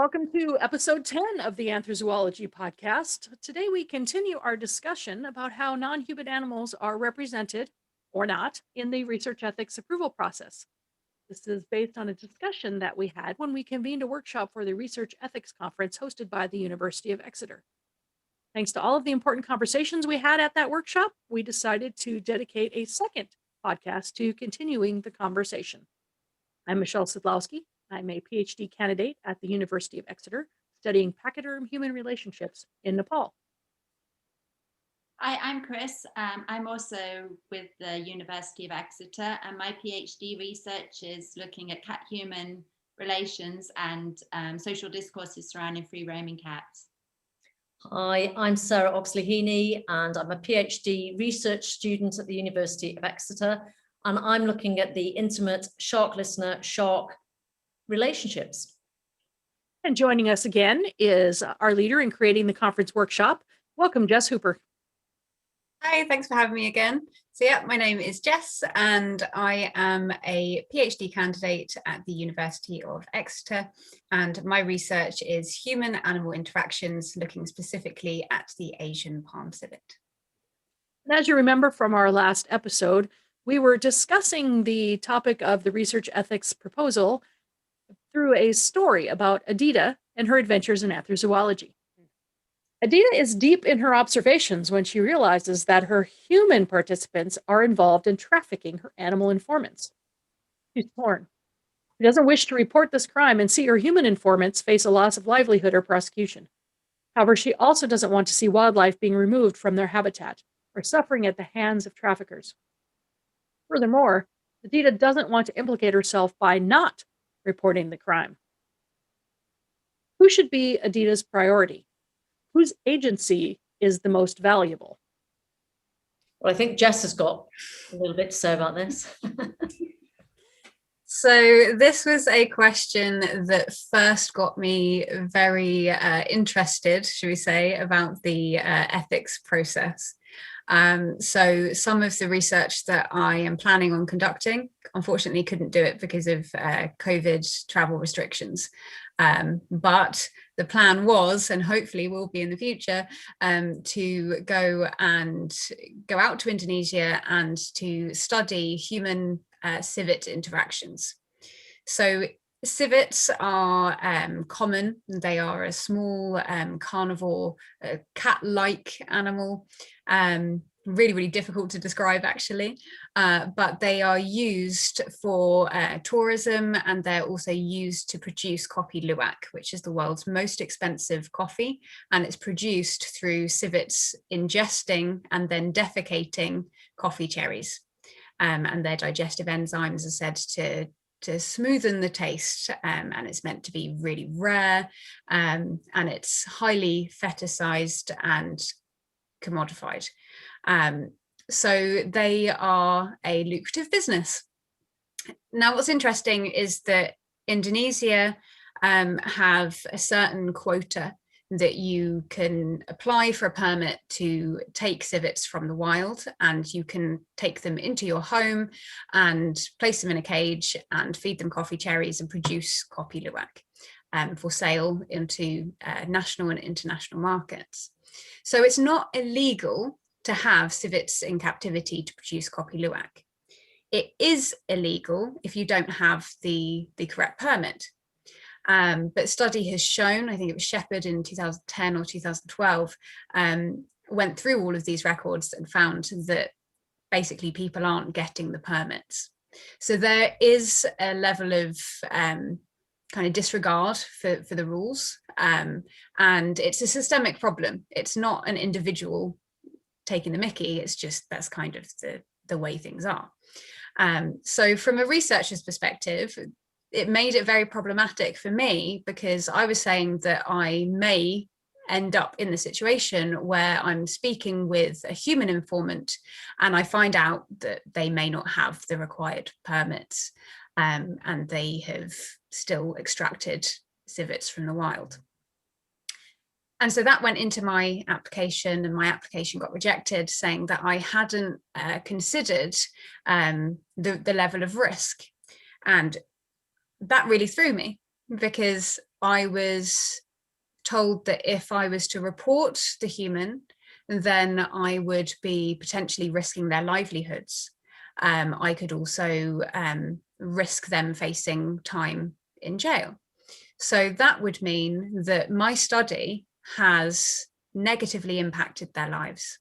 welcome to episode 10 of the Anthrozoology podcast. Today we continue our discussion about how non-human animals are represented, or not, in the research ethics approval process. This is based on a discussion that we had when we convened a workshop for the Research Ethics Conference hosted by the University of Exeter. Thanks to all of the important conversations we had at that workshop, we decided to dedicate a second podcast to continuing the conversation. I'm Michelle Szydlowski. I'm a PhD candidate at the University of Exeter, studying pachyderm human relationships in Nepal. Hi, I'm Kris. I'm also with the University of Exeter, and my PhD research is looking at cat-human relations and social discourses surrounding free-roaming cats. Hi, I'm Sarah Oxley Heaney, and I'm a PhD research student at the University of Exeter, and I'm looking at the intimate shark-listener-shark relationships. And joining us again is our leader in creating the conference workshop. Welcome, Jes Hooper. Hi, thanks for having me again. So yeah, my name is Jes and I am a PhD candidate at the University of Exeter, and my research is human-animal interactions, looking specifically at the Asian palm civet. And as you remember from our last episode, we were discussing the topic of the research ethics proposal through a story about Aadita and her adventures in Anthrozoology. Aadita is deep in her observations when she realizes that her human participants are involved in trafficking her animal informants. She's torn. She doesn't wish to report this crime and see her human informants face a loss of livelihood or prosecution. However, she also doesn't want to see wildlife being removed from their habitat or suffering at the hands of traffickers. Furthermore, Aadita doesn't want to implicate herself by not reporting the crime. Who should be Aadita's priority? Whose agency is the most valuable? Well, I think Jes has got a little bit to say about this. So this was a question that first got me very interested, should we say, about the ethics process. So some of the research that I am planning on conducting, unfortunately couldn't do it because of COVID travel restrictions. But the plan was, and hopefully will be in the future, to go out to Indonesia and to study human civet interactions. So civets are common. They are a small carnivore, cat-like animal. Really, really difficult to describe, actually, but they are used for tourism, and they're also used to produce kopi luwak, which is the world's most expensive coffee, and it's produced through civets ingesting and then defecating coffee cherries, and their digestive enzymes are said to smoothen the taste, and it's meant to be really rare, and it's highly fetishized and commodified. So they are a lucrative business. Now, what's interesting is that Indonesia have a certain quota that you can apply for a permit to take civets from the wild, and you can take them into your home and place them in a cage and feed them coffee cherries and produce kopi luwak for sale into national and international markets. So it's not illegal to have civets in captivity to produce kopi luwak. It is illegal if you don't have the correct permit. But study has shown, I think it was Shepherd in 2010 or 2012, went through all of these records and found that basically people aren't getting the permits. So there is a level of kind of disregard for the rules, and it's a systemic problem. It's not an individual taking the mickey, it's just that's kind of the way things are. So from a researcher's perspective, it made it very problematic for me, because I was saying that I may end up in the situation where I'm speaking with a human informant and I find out that they may not have the required permits, and they have still extracted civets from the wild. And so that went into my application, and my application got rejected, saying that I hadn't considered the level of risk. And that really threw me, because I was told that if I was to report the human, then I would be potentially risking their livelihoods. I could also risk them facing time in jail. So that would mean that my study has negatively impacted their lives.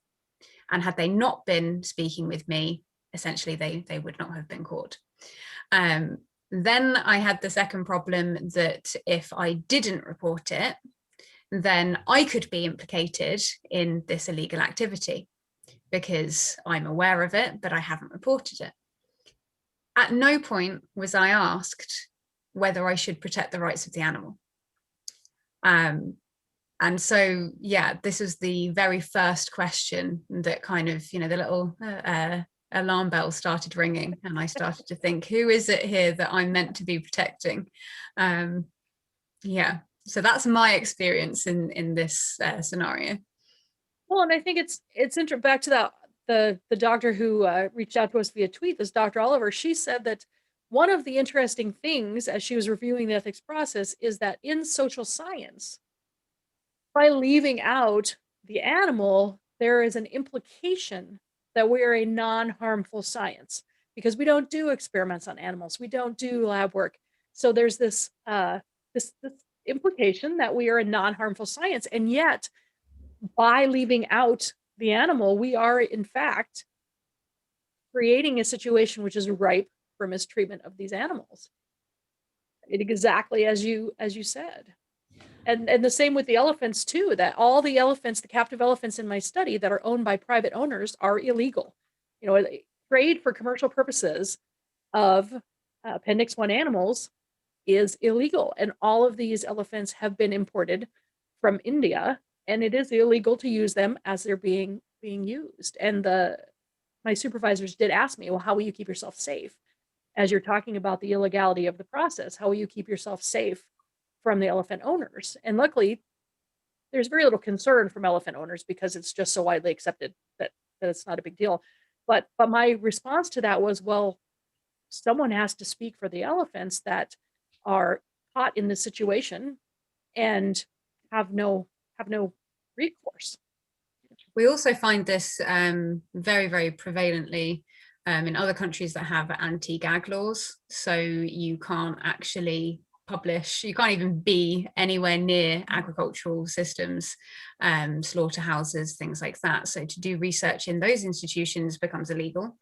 And had they not been speaking with me, essentially they would not have been caught. Then I had the second problem that if I didn't report it, then I could be implicated in this illegal activity because I'm aware of it, but I haven't reported it. At no point was I asked whether I should protect the rights of the animal. And so, yeah, this was the very first question that kind of, the little alarm bells started ringing, and I started to think, who is it here that I'm meant to be protecting? Yeah, so that's my experience in this scenario. Well, and I think it's back to that the doctor who reached out to us via tweet, this Dr. Oliver. She said that one of the interesting things as she was reviewing the ethics process is that in social science, by leaving out the animal, there is an implication that we are a non-harmful science because we don't do experiments on animals. We don't do lab work. So there's this this implication that we are a non-harmful science. And yet, by leaving out the animal, we are in fact creating a situation which is ripe for mistreatment of these animals. Exactly as you said. And the same with the elephants too, that all the elephants, the captive elephants in my study that are owned by private owners are illegal. Trade for commercial purposes of Appendix 1 animals is illegal. And all of these elephants have been imported from India, and it is illegal to use them as they're being used. And my supervisors did ask me, well, how will you keep yourself safe? As you're talking about the illegality of the process, how will you keep yourself safe from the elephant owners? And luckily, there's very little concern from elephant owners because it's just so widely accepted that it's not a big deal. But my response to that was, well, someone has to speak for the elephants that are caught in this situation and have no recourse. We also find this very, very prevalently in other countries that have anti-gag laws. So you can't actually publish, you can't even be anywhere near agricultural systems, slaughterhouses, things like that. So to do research in those institutions becomes illegal.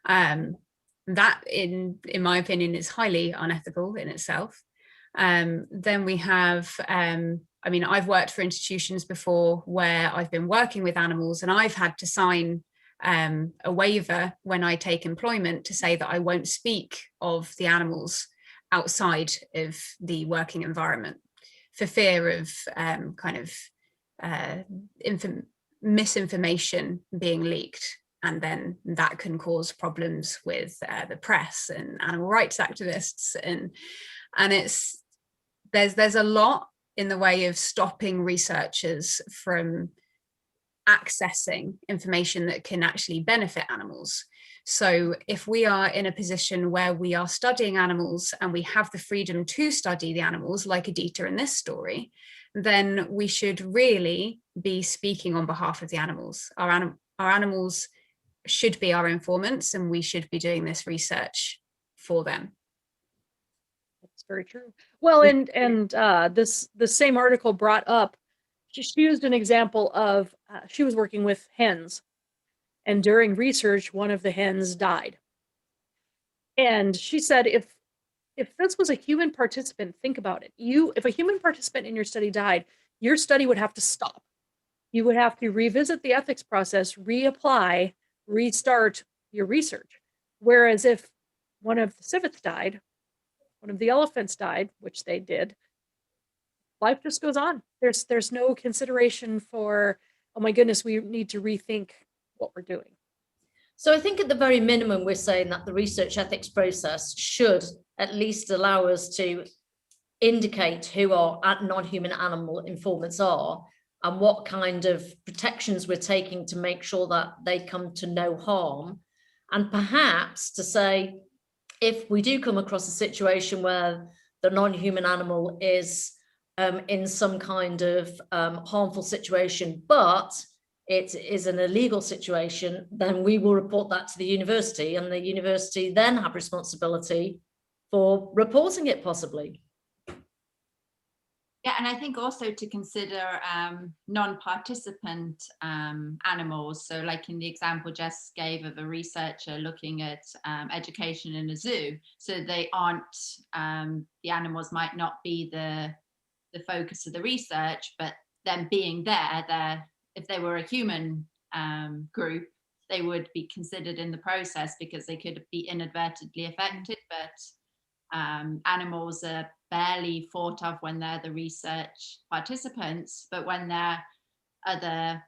That, in my opinion, is highly unethical in itself. Then we have, I've worked for institutions before where I've been working with animals, and I've had to sign a waiver when I take employment to say that I won't speak of the animals outside of the working environment for fear of misinformation being leaked. And then that can cause problems with the press and animal rights activists. And there's a lot in the way of stopping researchers from accessing information that can actually benefit animals. So if we are in a position where we are studying animals and we have the freedom to study the animals, like Aadita in this story, then we should really be speaking on behalf of the animals. Our animals should be our informants, and we should be doing this research for them. That's very true. Well, and the same article brought up, she used an example of she was working with hens, and during research, one of the hens died. And she said, if this was a human participant, think about it. If a human participant in your study died, your study would have to stop. You would have to revisit the ethics process, reapply, restart your research. Whereas if one of the civets died, one of the elephants died, which they did, life just goes on. There's no consideration for, oh my goodness, we need to rethink what we're doing. So I think at the very minimum, we're saying that the research ethics process should at least allow us to indicate who our non-human animal informants are and what kind of protections we're taking to make sure that they come to no harm. And perhaps to say, if we do come across a situation where the non-human animal is in some kind of harmful situation, but it is an illegal situation, then we will report that to the university, and the university then have responsibility for reporting it possibly. Yeah, and I think also to consider non-participant animals. So like in the example Jes gave of a researcher looking at education in a zoo. So they aren't, the animals might not be the focus of the research, but them being there, if they were a human group, they would be considered in the process because they could be inadvertently affected, but animals are barely thought of when they're the research participants, but when they're other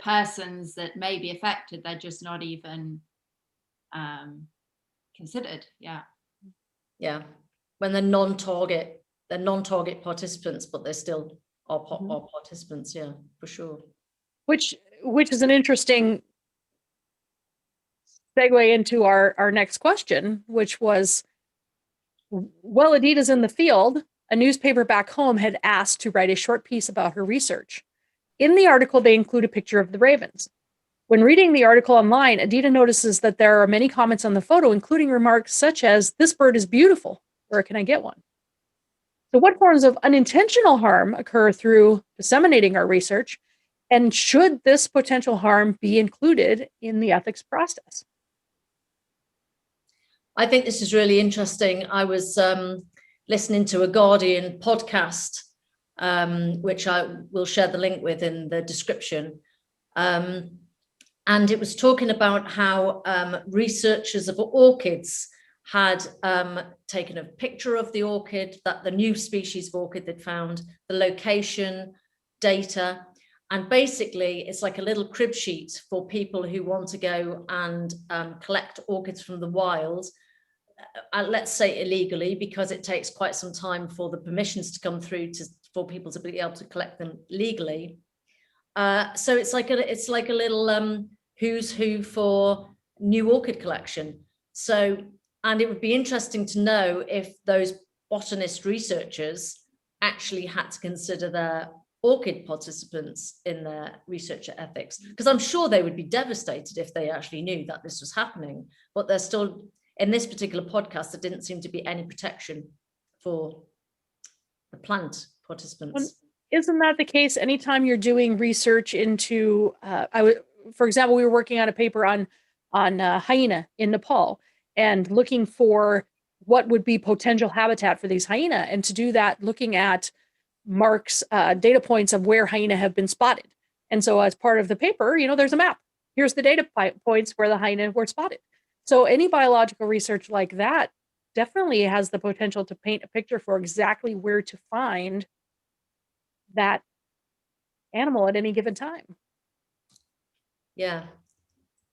persons that may be affected, they're just not even considered. Yeah, when they're non-target participants, but they still are participants. Yeah, for sure. Which is an interesting segue into our next question, which was, well, Aadita's in the field. A newspaper back home had asked to write a short piece about her research. In the article, they include a picture of the ravens. When reading the article online, Aadita notices that there are many comments on the photo, including remarks such as, "This bird is beautiful," or "Can I get one?" So what forms of unintentional harm occur through disseminating our research? And should this potential harm be included in the ethics process? I think this is really interesting. I was listening to a Guardian podcast, which I will share the link with in the description. And it was talking about how researchers of orchids had taken a picture of the orchid, that the new species of orchid they'd found, the location, data, and basically it's like a little crib sheet for people who want to go and collect orchids from the wild, let's say illegally, because it takes quite some time for the permissions to come through for people to be able to collect them legally. So it's like a little who's who for new orchid collection. So, and it would be interesting to know if those botanist researchers actually had to consider their orchid participants in their researcher ethics, because I'm sure they would be devastated if they actually knew that this was happening. But there's still, in this particular podcast, there didn't seem to be any protection for the plant participants. Isn't that the case anytime you're doing research into, for example, we were working on a paper on hyena in Nepal and looking for what would be potential habitat for these hyena. And to do that, looking at Mark's data points of where hyena have been spotted. And so as part of the paper, there's a map. Here's the data points where the hyena were spotted. So any biological research like that definitely has the potential to paint a picture for exactly where to find that animal at any given time. Yeah.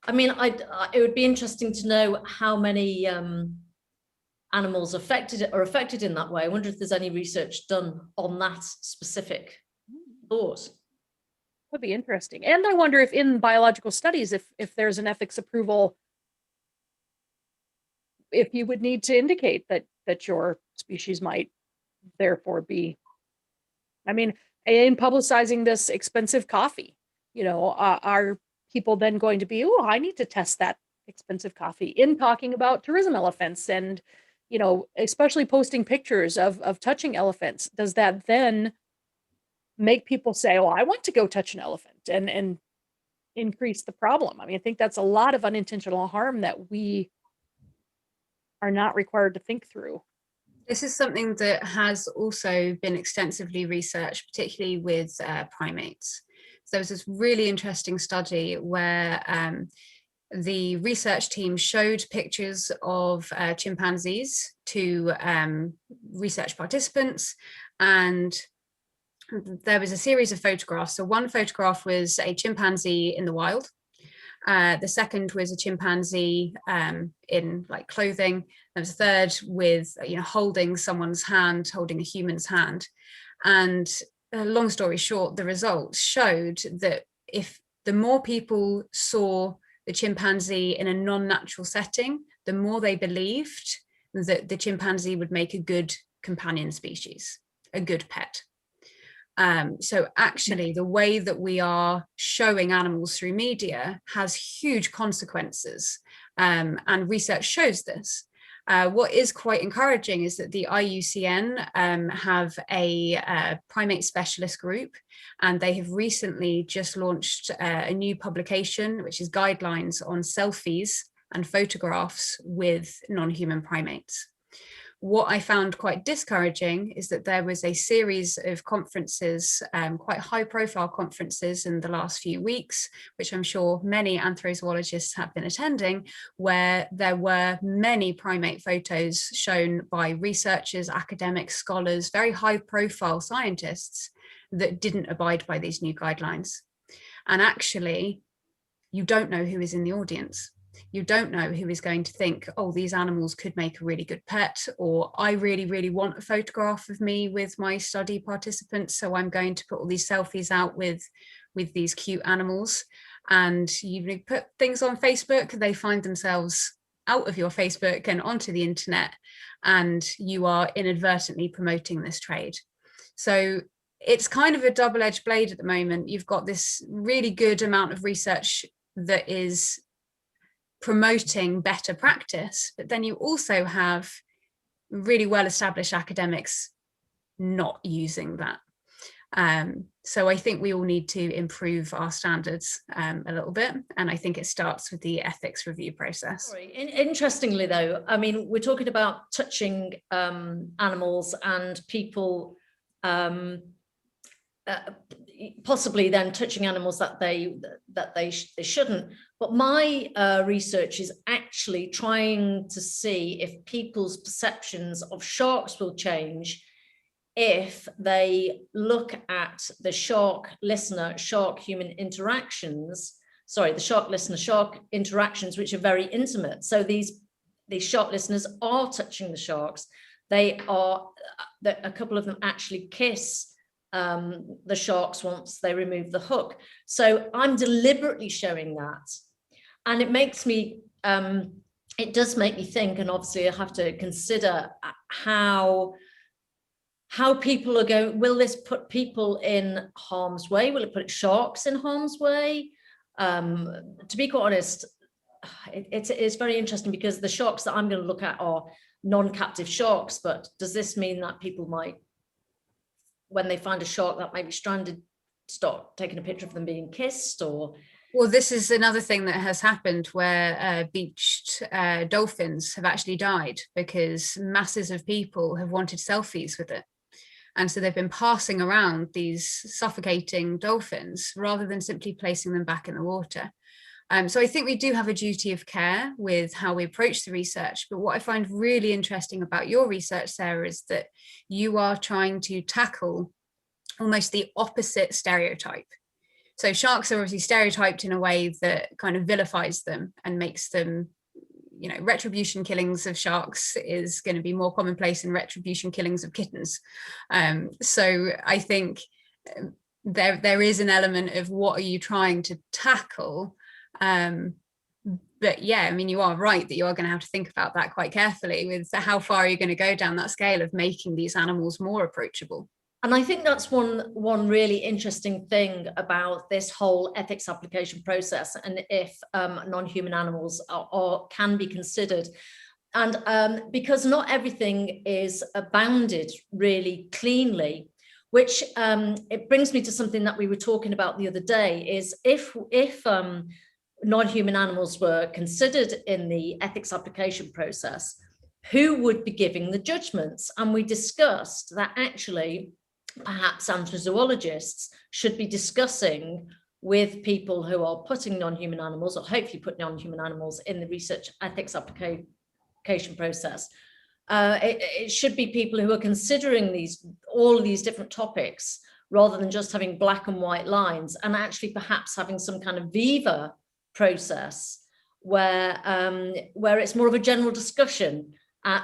I mean, it would be interesting to know how many animals are affected in that way. I wonder if there's any research done on that specific thought. Would be interesting. And I wonder if in biological studies, if there's an ethics approval, if you would need to indicate that your species might therefore be, I mean, in publicizing this expensive coffee, are people then going to be, oh, I need to test that expensive coffee, in talking about tourism elephants and, especially posting pictures of touching elephants? Does that then make people say, oh, I want to go touch an elephant and increase the problem? I mean, I think that's a lot of unintentional harm that we are not required to think through. This is something that has also been extensively researched, particularly with primates. So there was this really interesting study where the research team showed pictures of chimpanzees to research participants, and there was a series of photographs. So one photograph was a chimpanzee in the wild. The second was a chimpanzee in like clothing. There was a third with holding someone's hand, holding a human's hand. And long story short, the results showed that if the more people saw the chimpanzee in a non-natural setting, the more they believed that the chimpanzee would make a good companion species. a good pet. So actually the way that we are showing animals through media has huge consequences, and research shows this. What is quite encouraging is that the IUCN have a primate specialist group, and they have recently just launched a new publication, which is guidelines on selfies and photographs with non-human primates. What I found quite discouraging is that there was a series of conferences, quite high profile conferences in the last few weeks, which I'm sure many anthrozoologists have been attending, where there were many primate photos shown by researchers, academics, scholars, very high profile scientists that didn't abide by these new guidelines. And actually, you don't know who is in the audience. You don't know who is going to think, oh, these animals could make a really good pet, or I really, really want a photograph of me with my study participants, so I'm going to put all these selfies out with these cute animals. And you put things on Facebook, they find themselves out of your Facebook and onto the internet, and you are inadvertently promoting this trade. So it's kind of a double-edged blade at the moment. You've got this really good amount of research that is promoting better practice, but then you also have really well-established academics not using that. So I think we all need to improve our standards a little bit, and I think it starts with the ethics review process. Interestingly though, I mean, we're talking about touching animals and people possibly then touching animals that they shouldn't. But my research is actually trying to see if people's perceptions of sharks will change if they look at the shark listener shark human interactions, sorry, the shark listener shark interactions, which are very intimate. So these shark listeners are touching the sharks. They are, a couple of them actually kiss the sharks once they remove the hook. So I'm deliberately showing that, and it makes me it does make me think, and obviously I have to consider how people are going. Will this put people in harm's way? Will it put sharks in harm's way? To be quite honest, it's very interesting, because the sharks that I'm going to look at are non-captive sharks, but does this mean that people might, when they find a shark that might be stranded, start taking a picture of them being kissed? Or well, this is another thing that has happened, where beached dolphins have actually died because masses of people have wanted selfies with it, and so they've been passing around these suffocating dolphins rather than simply placing them back in the water. So I think we do have a duty of care with how we approach the research. But what I find really interesting about your research, Sarah, is that you are trying to tackle almost the opposite stereotype. So sharks are obviously stereotyped in a way that kind of vilifies them and makes them, you know, retribution killings of sharks is going to be more commonplace than retribution killings of kittens. So I think there is an element of what are you trying to tackle? But yeah, I mean, you are right that you are going to have to think about that quite carefully with how far are you going to go down that scale of making these animals more approachable. And I think that's one really interesting thing about this whole ethics application process, and if non-human animals can be considered. And because not everything is bounded really cleanly, which it brings me to something that we were talking about the other day, is if non-human animals were considered in the ethics application process, who would be giving the judgments? And we discussed that actually perhaps anthrozoologists should be discussing with people who are putting non-human animals, or hopefully put non-human animals, in the research ethics application process. It should be people who are considering all of these different topics, rather than just having black and white lines, and actually perhaps having some kind of viva process where it's more of a general discussion,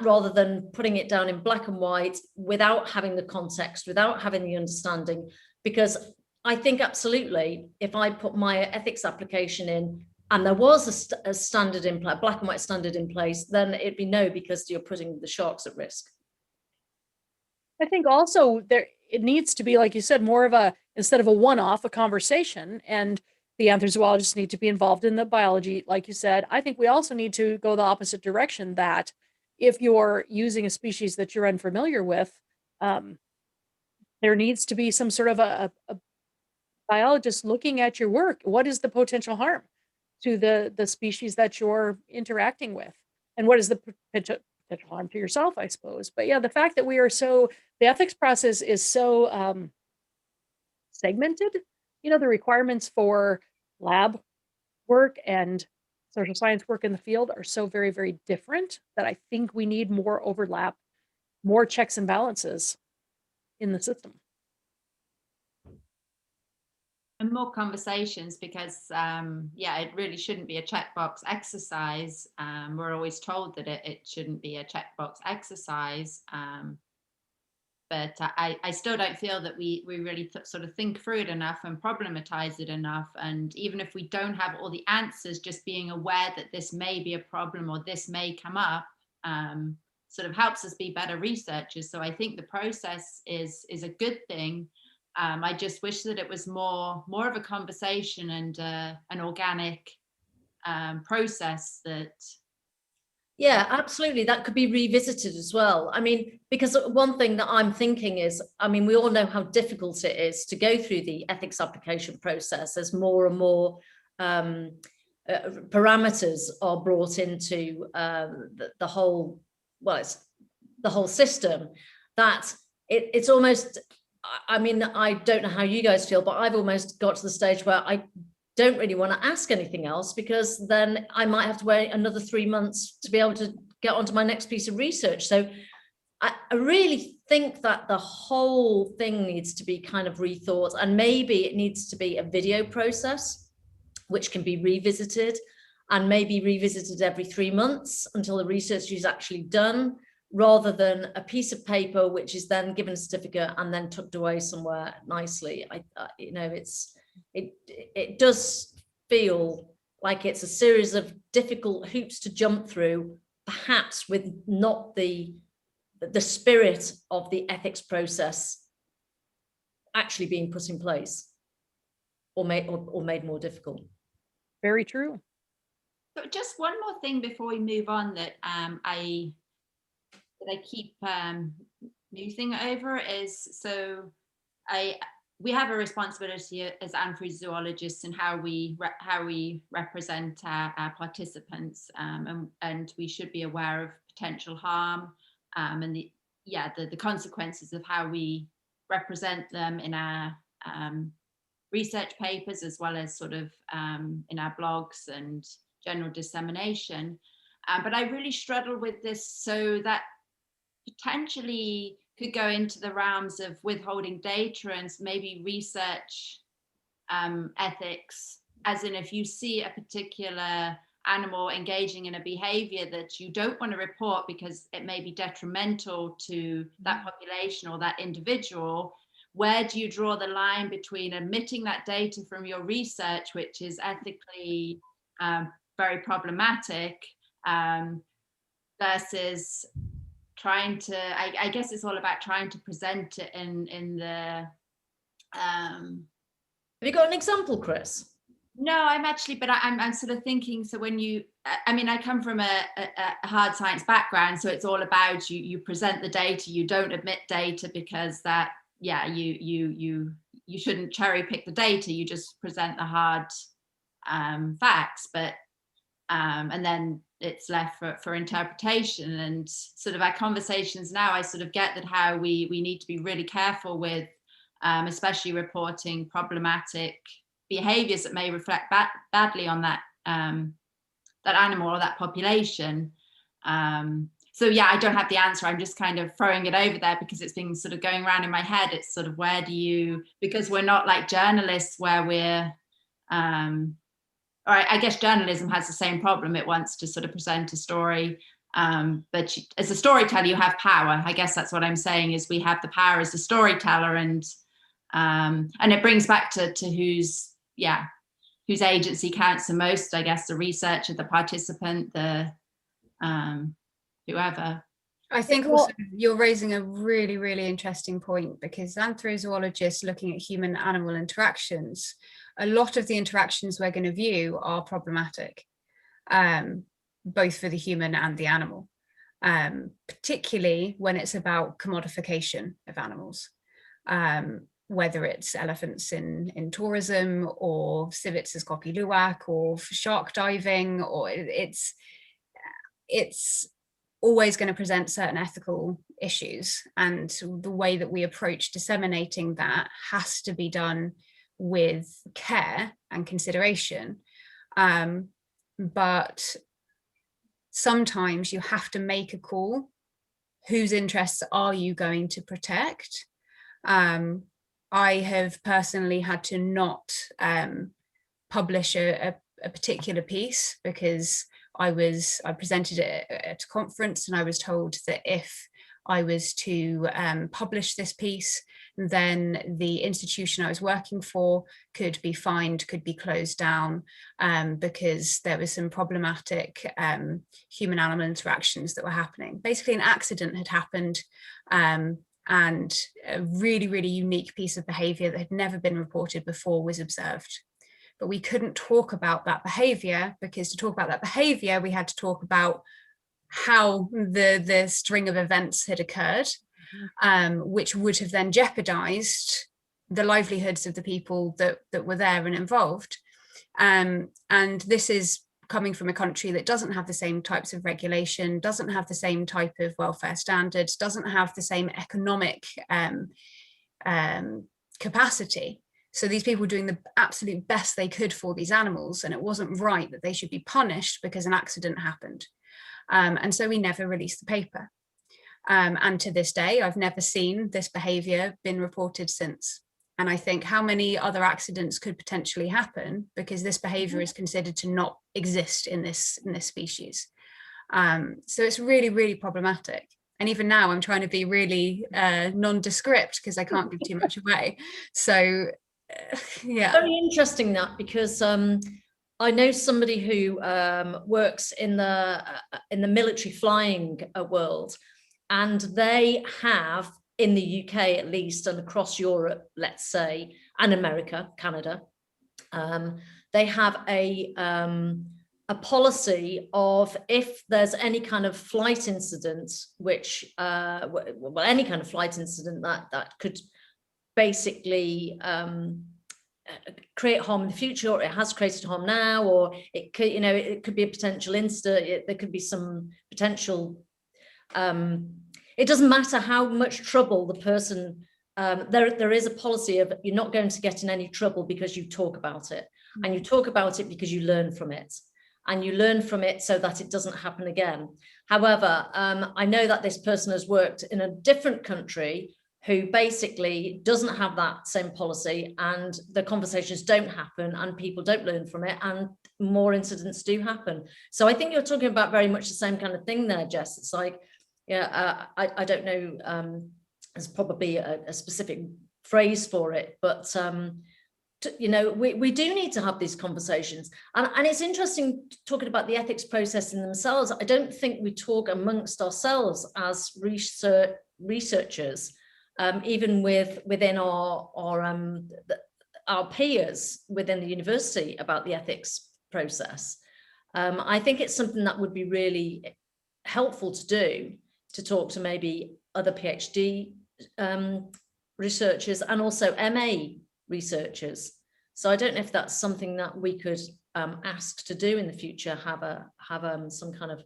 rather than putting it down in black and white without having the context, without having the understanding. Because I think absolutely, if I put my ethics application in and there was a standard in place, black and white standard in place, then it'd be no, because you're putting the sharks at risk. I think also it needs to be, like you said, more of instead of a one-off, a conversation, and the anthrozoologists need to be involved in the biology, like you said. I think we also need to go the opposite direction, that if you're using a species that you're unfamiliar with, there needs to be some sort of a biologist looking at your work. What is the potential harm to the species that you're interacting with? And what is the potential harm to yourself, I suppose? But yeah, the fact that the ethics process is so segmented, the requirements for lab work and social science work in the field are so very, very different, that I think we need more overlap, more checks and balances in the system. And more conversations, because it really shouldn't be a checkbox exercise. We're always told that it shouldn't be a checkbox exercise, but I still don't feel that we really sort of think through it enough and problematize it enough. And even if we don't have all the answers, just being aware that this may be a problem or this may come up sort of helps us be better researchers. So I think the process is a good thing. I just wish that it was more of a conversation and an organic process that. Yeah, absolutely. That could be revisited as well. I mean, because one thing that I'm thinking is, I mean, we all know how difficult it is to go through the ethics application process as more and more parameters are brought into the whole, well, it's the whole system, that it's almost, I mean, I don't know how you guys feel, but I've almost got to the stage where I don't really want to ask anything else, because then I might have to wait another 3 months to be able to get onto my next piece of research. So I really think that the whole thing needs to be kind of rethought, and maybe it needs to be a video process which can be revisited, and maybe revisited every 3 months until the research is actually done, rather than a piece of paper which is then given a certificate and then tucked away somewhere nicely. It does feel like it's a series of difficult hoops to jump through, perhaps with not the spirit of the ethics process actually being put in place, or made more difficult. Very true. So just one more thing before we move on that I keep musing over is, so we have a responsibility as anthrozoologists in how we represent our participants, and we should be aware of potential harm and the consequences of how we represent them in our research papers, as well as sort of in our blogs and general dissemination. But I really struggle with this, so that potentially could go into the realms of withholding data and maybe research ethics, as in if you see a particular animal engaging in a behavior that you don't want to report because it may be detrimental to that population or that individual, where do you draw the line between admitting that data from your research, which is ethically very problematic, versus trying to, I guess it's all about trying to present it in the have you got an example, Kris? No, I'm sort of thinking, so when I come from a hard science background, so it's all about you present the data, you don't admit data, because that you shouldn't cherry pick the data, you just present the hard facts, but and then it's left for interpretation. And sort of our conversations now, I sort of get that how we need to be really careful with especially reporting problematic behaviors that may reflect badly on that animal or that population. So yeah, I don't have the answer. I'm just kind of throwing it over there because it's been sort of going around in my head. It's sort of, where do you, because we're not like journalists where we're or I guess journalism has the same problem. It wants to sort of present a story, but as a storyteller, you have power. I guess that's what I'm saying, is we have the power as a storyteller, and it brings back to whose agency counts the most. I guess the researcher, the participant, the whoever. I think also you're raising a really, really interesting point, because anthrozoologists looking at human-animal interactions, a lot of the interactions we're going to view are problematic, both for the human and the animal, particularly when it's about commodification of animals, whether it's elephants in tourism, or civets as cocky luwak, or shark diving, or it's always going to present certain ethical issues, and the way that we approach disseminating that has to be done with care and consideration. But sometimes you have to make a call. Whose interests are you going to protect? I have personally had to not publish a particular piece, because I presented it at a conference, and I was told that if I was to publish this piece, then the institution I was working for could be fined, could be closed down, because there was some problematic human-animal interactions that were happening. Basically, an accident had happened, and a really, really unique piece of behaviour that had never been reported before was observed. But we couldn't talk about that behaviour, because to talk about that behaviour, we had to talk about how the string of events had occurred, which would have then jeopardized the livelihoods of the people that were there and involved. And this is coming from a country that doesn't have the same types of regulation, doesn't have the same type of welfare standards, doesn't have the same economic capacity. So these people were doing the absolute best they could for these animals, and it wasn't right that they should be punished because an accident happened. And so we never released the paper. And to this day, I've never seen this behaviour been reported since. And I think how many other accidents could potentially happen because this behaviour is considered to not exist in this species. So it's really, really problematic. And even now I'm trying to be really nondescript because I can't give too much away. So yeah. Very interesting that, because I know somebody who works in the military flying world, and they have, in the UK at least, and across Europe, let's say, and America, Canada, they have a policy of, if there's any kind of flight incident, which, well, any kind of flight incident that could basically create harm in the future, or it has created harm now, or it could, you know, it could be a potential incident, there could be some potential, it doesn't matter how much trouble the person, there is a policy of you're not going to get in any trouble because you talk about it, and you talk about it because you learn from it, and you learn from it so that it doesn't happen again. However, I know that this person has worked in a different country who basically doesn't have that same policy, and the conversations don't happen and people don't learn from it, and more incidents do happen. So I think you're talking about very much the same kind of thing there, Jes. It's like, yeah, I don't know, there's probably a specific phrase for it, but you know, we do need to have these conversations. And it's interesting talking about the ethics process in themselves. I don't think we talk amongst ourselves as researchers, even within our peers within the university, about the ethics process. I think it's something that would be really helpful to do, to talk to maybe other PhD researchers and also MA researchers. So I don't know if that's something that we could ask to do in the future, have some kind of,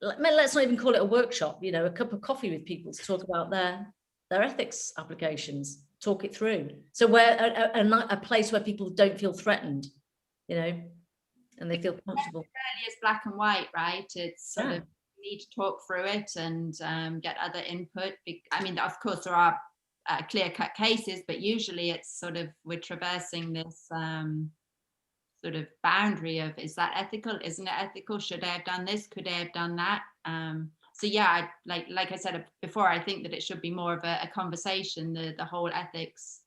let's not even call it a workshop, you know, a cup of coffee with people to talk about their ethics applications, talk it through. So where a place where people don't feel threatened, you know, and they feel comfortable. It's black and white, right? It's sort of, you need to talk through it and get other input. I mean, of course, there are clear-cut cases, but usually it's sort of, we're traversing this sort of boundary of, is that ethical? Isn't it ethical? Should I have done this? Could I have done that? So yeah, like I said before, I think that it should be more of a conversation, the whole ethics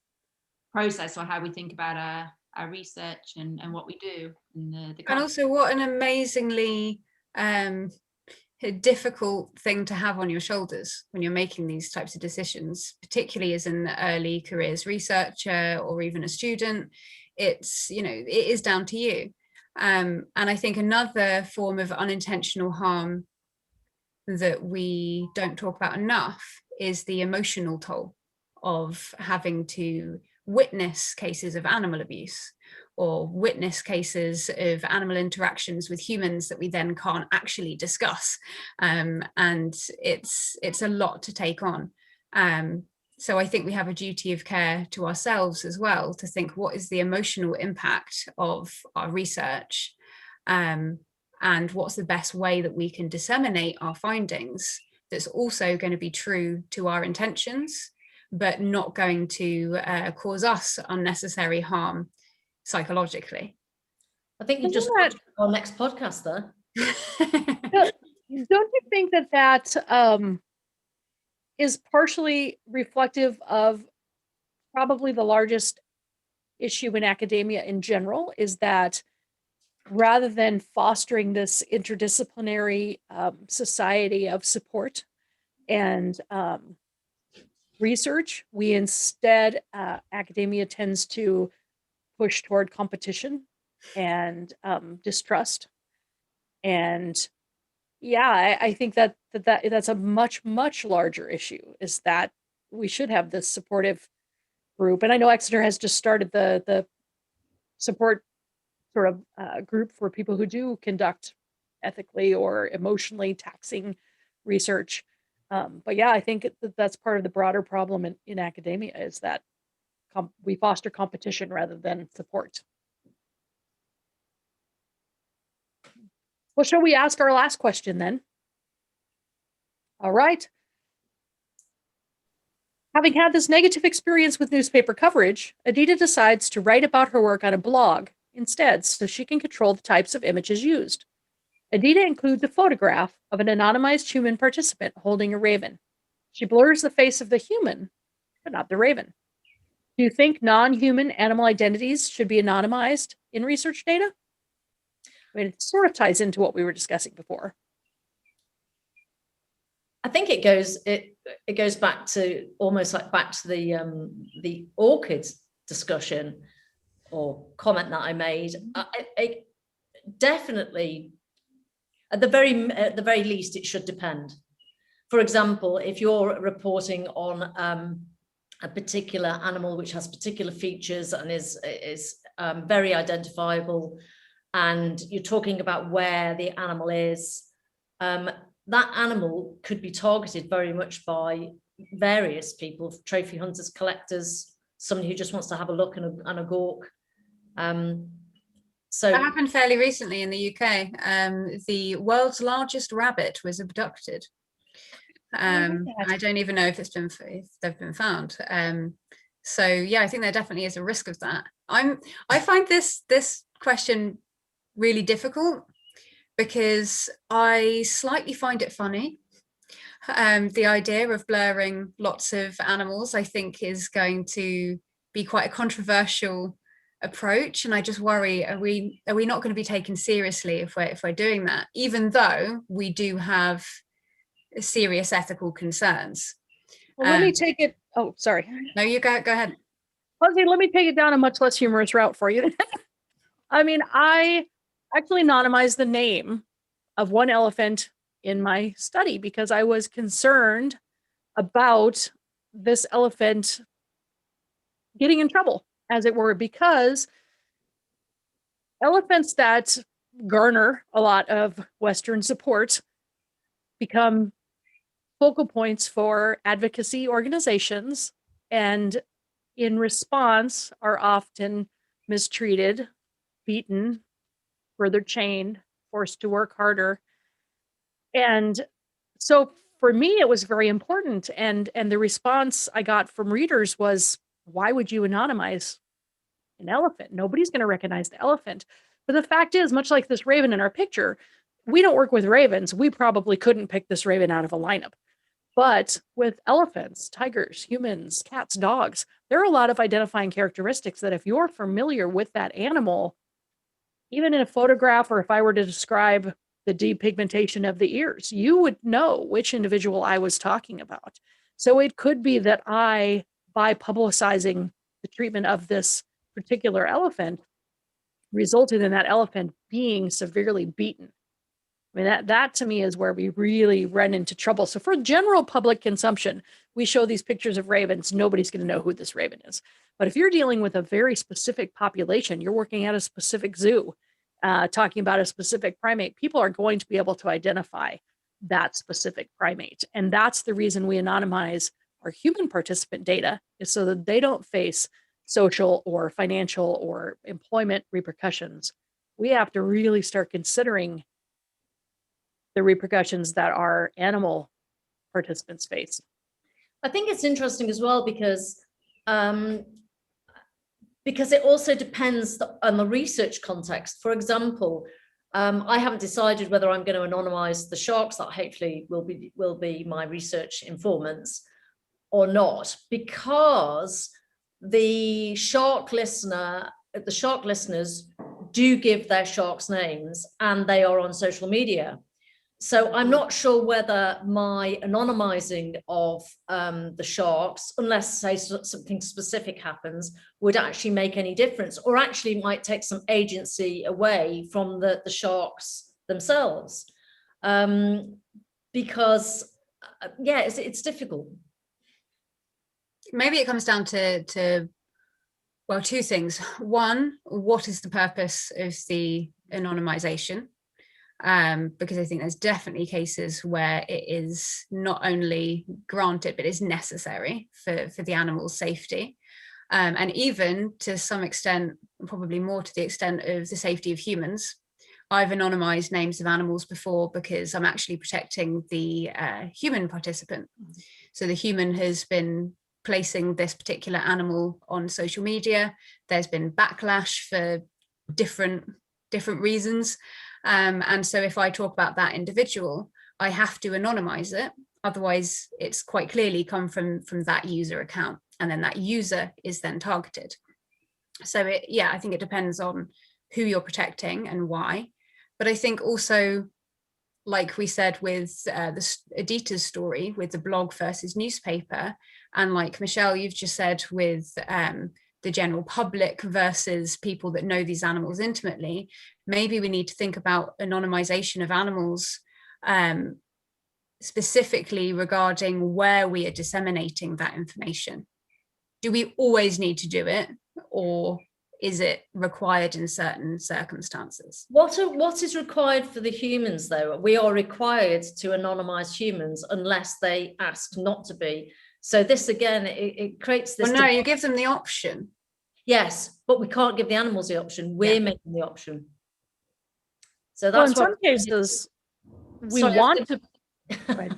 process, or how we think about our research and what we do. And also, what an amazingly a difficult thing to have on your shoulders when you're making these types of decisions, particularly as an early careers researcher or even a student. It's, you know, it is down to you. And I think another form of unintentional harm that we don't talk about enough is the emotional toll of having to witness cases of animal abuse or witness cases of animal interactions with humans that we then can't actually discuss. And it's a lot to take on. So I think we have a duty of care to ourselves as well, to think what is the emotional impact of our research, and what's the best way that we can disseminate our findings that's also going to be true to our intentions, but not going to cause us unnecessary harm psychologically. I think you just got to our next podcast there. Don't you think that is partially reflective of probably the largest issue in academia in general, is that rather than fostering this interdisciplinary society of support and research, we instead, academia tends to push toward competition and distrust. And yeah, I think that's a much larger issue, is that we should have this supportive group. And I know Exeter has just started the support sort of group for people who do conduct ethically or emotionally taxing research. But yeah, I think that's part of the broader problem in academia, is that we foster competition rather than support. Well, shall we ask our last question then? All right. Having had this negative experience with newspaper coverage, Aadita decides to write about her work on a blog instead, so she can control the types of images used. Aadita includes a photograph of an anonymized human participant holding a raven. She blurs the face of the human, but not the raven. Do you think non-human animal identities should be anonymized in research data? I mean, it sort of ties into what we were discussing before. I think it goes back to almost like back to the orchids discussion or comment that I made. I definitely, at the very least, it should depend. For example, if you're reporting on a particular animal which has particular features and is very identifiable, and you're talking about where the animal is, that animal could be targeted very much by various people, trophy hunters, collectors, somebody who just wants to have a look and a gawk. So that happened fairly recently in the UK. The world's largest rabbit was abducted. I don't even know if they've been found. So yeah, I think there definitely is a risk of that. I find this question really difficult because I slightly find it funny. The idea of blurring lots of animals, I think, is going to be quite a controversial approach, and I just worry: are we not going to be taken seriously if we're doing that? Even though we do have serious ethical concerns. Well, let me take it. Oh, sorry. No, you go ahead. Lindsay, let me take it down a much less humorous route for you. I mean, I actually anonymized the name of one elephant in my study because I was concerned about this elephant getting in trouble, as it were, because elephants that garner a lot of Western support become focal points for advocacy organizations, and in response are often mistreated, beaten, further chained, forced to work harder. And so for me, it was very important. And the response I got from readers was, why would you anonymize an elephant? Nobody's going to recognize the elephant. But the fact is, much like this raven in our picture, we don't work with ravens. We probably couldn't pick this raven out of a lineup. But with elephants, tigers, humans, cats, dogs, there are a lot of identifying characteristics that if you're familiar with that animal, even in a photograph, or if I were to describe the depigmentation of the ears. You would know which individual I was talking about. So it could be that by publicizing the treatment of this particular elephant, resulted in that elephant being severely beaten. I mean, that to me is where we really run into trouble. So for general public consumption, we show these pictures of ravens. Nobody's going to know who this raven is. But if you're dealing with a very specific population, you're working at a specific zoo, talking about a specific primate, people are going to be able to identify that specific primate. And that's the reason we anonymize our human participant data, is so that they don't face social or financial or employment repercussions. We have to really start considering the repercussions that our animal participants face. I think it's interesting as well because it also depends on the research context. For example, I haven't decided whether I'm going to anonymize the sharks that hopefully will be my research informants or not, because the shark listeners do give their sharks names and they are on social media. So I'm not sure whether my anonymizing of the sharks, unless say something specific happens, would actually make any difference, or actually might take some agency away from the sharks themselves. Because yeah, it's difficult. Maybe it comes down to well, two things. One, what is the purpose of the anonymization? Because I think there's definitely cases where it is not only granted, but is necessary for the animal's safety. And even to some extent, probably more to the extent of the safety of humans. I've anonymized names of animals before because I'm actually protecting the human participant. So the human has been placing this particular animal on social media. There's been backlash for different reasons. And so if I talk about that individual, I have to anonymize it. Otherwise, it's quite clearly come from that user account. And then that user is then targeted. So I think it depends on who you're protecting and why. But I think also, like we said with the Aadita's story with the blog versus newspaper, and like Michelle, you've just said with the general public versus people that know these animals intimately, maybe we need to think about anonymization of animals specifically regarding where we are disseminating that information. Do we always need to do it, or is it required in certain circumstances? What is required for the humans, though? We are required to anonymize humans unless they ask not to be. So this, again, it creates this... Well, no, you give them the option. Yes, but we can't give the animals the option. We're making the option. So that's in some cases, we want to... Right.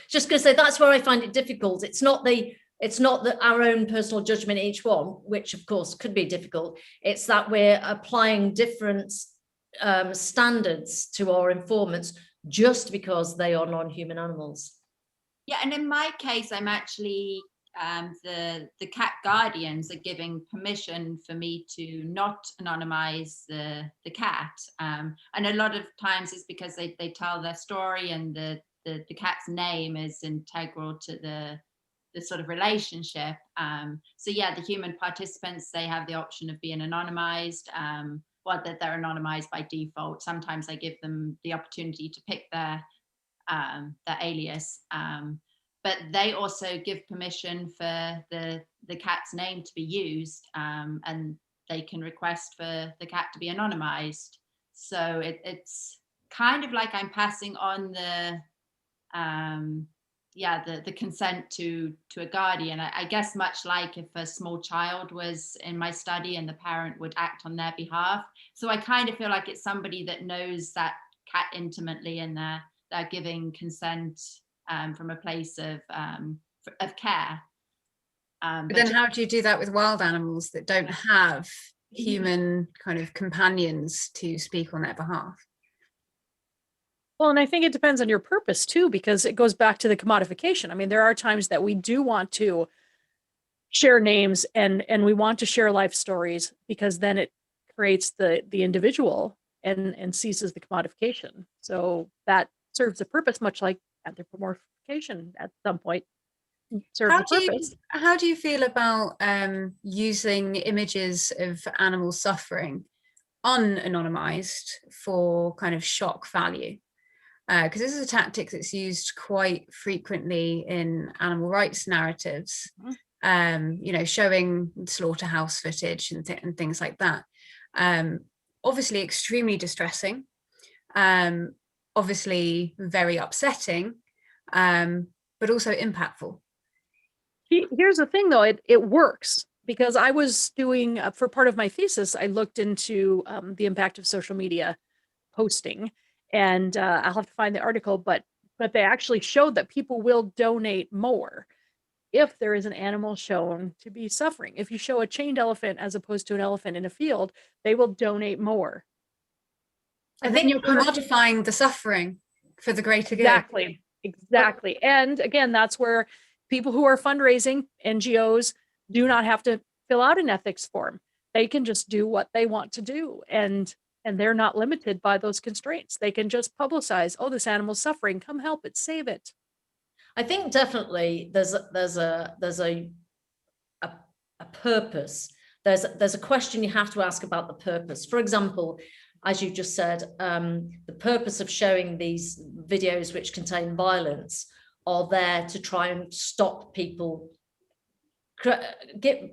Just going to say, that's where I find it difficult. It's not that our own personal judgment each one, which of course could be difficult. It's that we're applying different standards to our informants just because they are non-human animals. Yeah, and in my case, I'm actually the cat guardians are giving permission for me to not anonymize the cat, and a lot of times it's because they tell their story and the cat's name is integral to the sort of relationship. So yeah, the human participants, they have the option of being anonymized, that they're anonymized by default. Sometimes I give them the opportunity to pick their alias, but they also give permission for the cat's name to be used, and they can request for the cat to be anonymized. So it's kind of like I'm passing on the consent to a guardian. I guess much like if a small child was in my study and the parent would act on their behalf. So I kind of feel like it's somebody that knows that cat intimately, and they're giving consent from a place of care. But then how do you do that with wild animals that don't have human kind of companions to speak on their behalf? Well, and I think it depends on your purpose too, because it goes back to the commodification. I mean, there are times that we do want to share names and we want to share life stories, because then it creates the individual and ceases the commodification. So that serves a purpose, much like anthropomorphication at some point served a purpose. How do you feel about using images of animal suffering unanonymized for kind of shock value? Because this is a tactic that's used quite frequently in animal rights narratives, showing slaughterhouse footage and things like that. Obviously extremely distressing, obviously very upsetting, but also impactful. Here's the thing, though, it works, because I was doing, for part of my thesis, I looked into the impact of social media posting, and I'll have to find the article, but they actually showed that people will donate more if there is an animal shown to be suffering. If you show a chained elephant as opposed to an elephant in a field, they will donate more. I think you're commodifying the suffering for the greater good. Exactly. And again, that's where people who are fundraising, NGOs, do not have to fill out an ethics form. They can just do what they want to do, and they're not limited by those constraints. They can just publicize, oh, this animal's suffering, come help it, save it. I think definitely there's a purpose. There's a question you have to ask about the purpose. For example, as you just said, the purpose of showing these videos which contain violence are there to try and stop people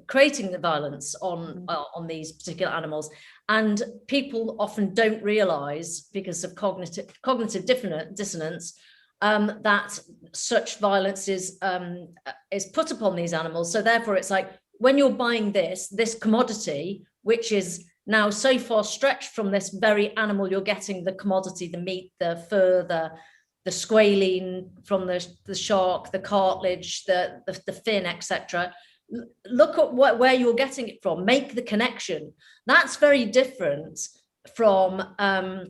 creating the violence on these particular animals. And people often don't realize, because of cognitive dissonance, that such violence is put upon these animals. So therefore it's like, when you're buying this commodity, which is now so far stretched from this very animal, you're getting the commodity, the meat, the fur, the squalene from the shark, the cartilage, the fin, etc. Look at where you're getting it from. Make the connection. That's very different from a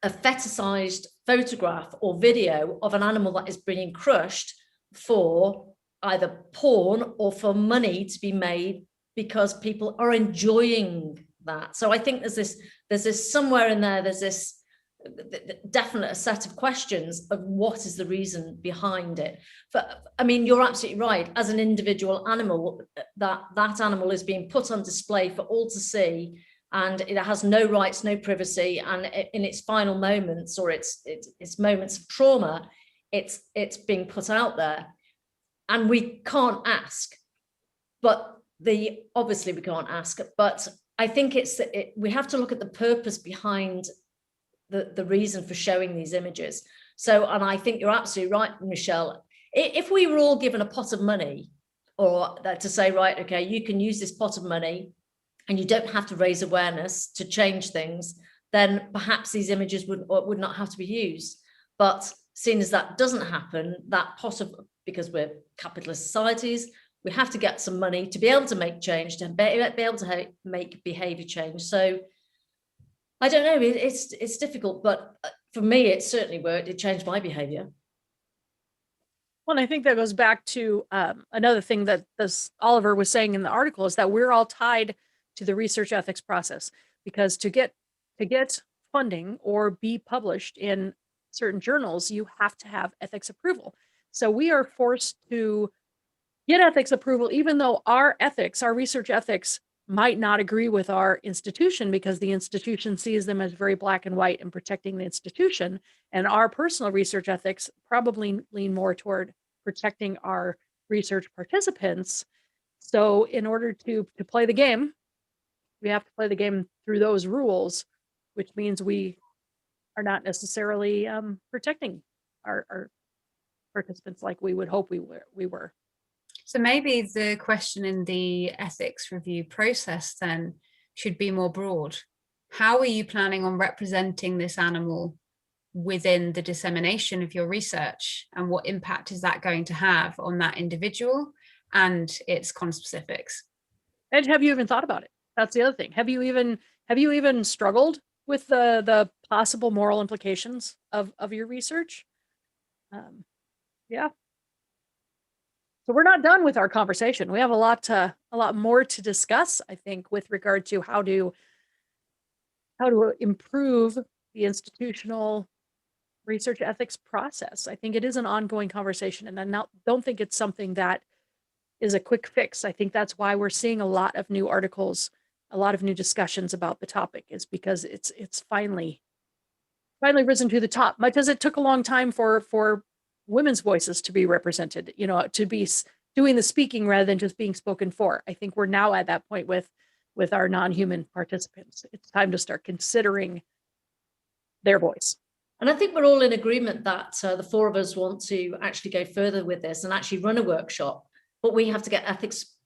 fetishized photograph or video of an animal that is being crushed for either porn or for money to be made because people are enjoying that. So I think there's this somewhere in there, there's this definite set of questions of what is the reason behind it. I mean, you're absolutely right. As an individual animal, that animal is being put on display for all to see, and it has no rights, no privacy, and in its final moments or its moments of trauma, it's being put out there, and we can't ask. But obviously we can't ask. But I think we have to look at the purpose behind the reason for showing these images. So, and I think you're absolutely right, Michelle. If we were all given a pot of money, or to say, right, okay, you can use this pot of money and you don't have to raise awareness to change things, then perhaps these images would not have to be used. But seeing as that doesn't happen, because we're capitalist societies, we have to get some money to be able to make change, to be able to make behavior change. So I don't know, it's difficult, but for me, it certainly worked. It changed my behavior. Well, and I think that goes back to another thing that Oliver was saying in the article, is that we're all tied to the research ethics process, because to get funding or be published in certain journals, you have to have ethics approval. So we are forced to get ethics approval, even though our research ethics might not agree with our institution, because the institution sees them as very black and white and protecting the institution. And our personal research ethics probably lean more toward protecting our research participants. So in order to play the game, we have to play the game through those rules, which means we are not necessarily protecting our participants like we would hope we were. So maybe the question in the ethics review process then should be more broad. How are you planning on representing this animal within the dissemination of your research, and what impact is that going to have on that individual and its conspecifics? And have you even thought about it? That's the other thing. Have you even struggled with the possible moral implications of your research? Yeah. So we're not done with our conversation. We have a lot more to discuss, I think, with regard to how to how to improve the institutional research ethics process. I think it is an ongoing conversation, and I don't think it's something that is a quick fix. I think that's why we're seeing a lot of new articles, a lot of new discussions about the topic, is because it's finally risen to the top, much as it took a long time for women's voices to be represented, to be doing the speaking rather than just being spoken for. I think we're now at that point with our non-human participants. It's time to start considering their voice. And I think we're all in agreement that the four of us want to actually go further with this and actually run a workshop, but we have to get ethics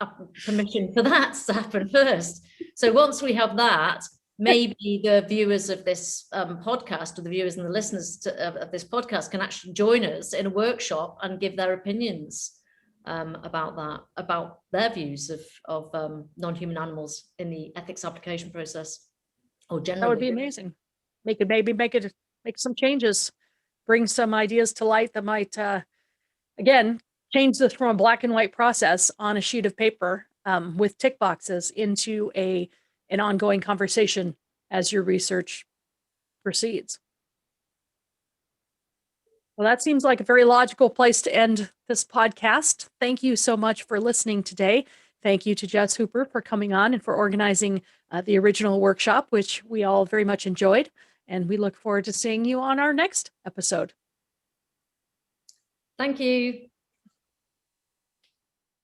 permission for that to happen first. So once we have that, maybe the viewers of this podcast, or the viewers and the listeners of this podcast, can actually join us in a workshop and give their opinions about their views of non-human animals in the ethics application process, or generally. That would be amazing. Make some changes, bring some ideas to light that might, again, change this from a black and white process on a sheet of paper with tick boxes into an ongoing conversation as your research proceeds. Well, that seems like a very logical place to end this podcast. Thank you so much for listening today. Thank you to Jes Hooper for coming on and for organizing the original workshop, which we all very much enjoyed. And we look forward to seeing you on our next episode. Thank you.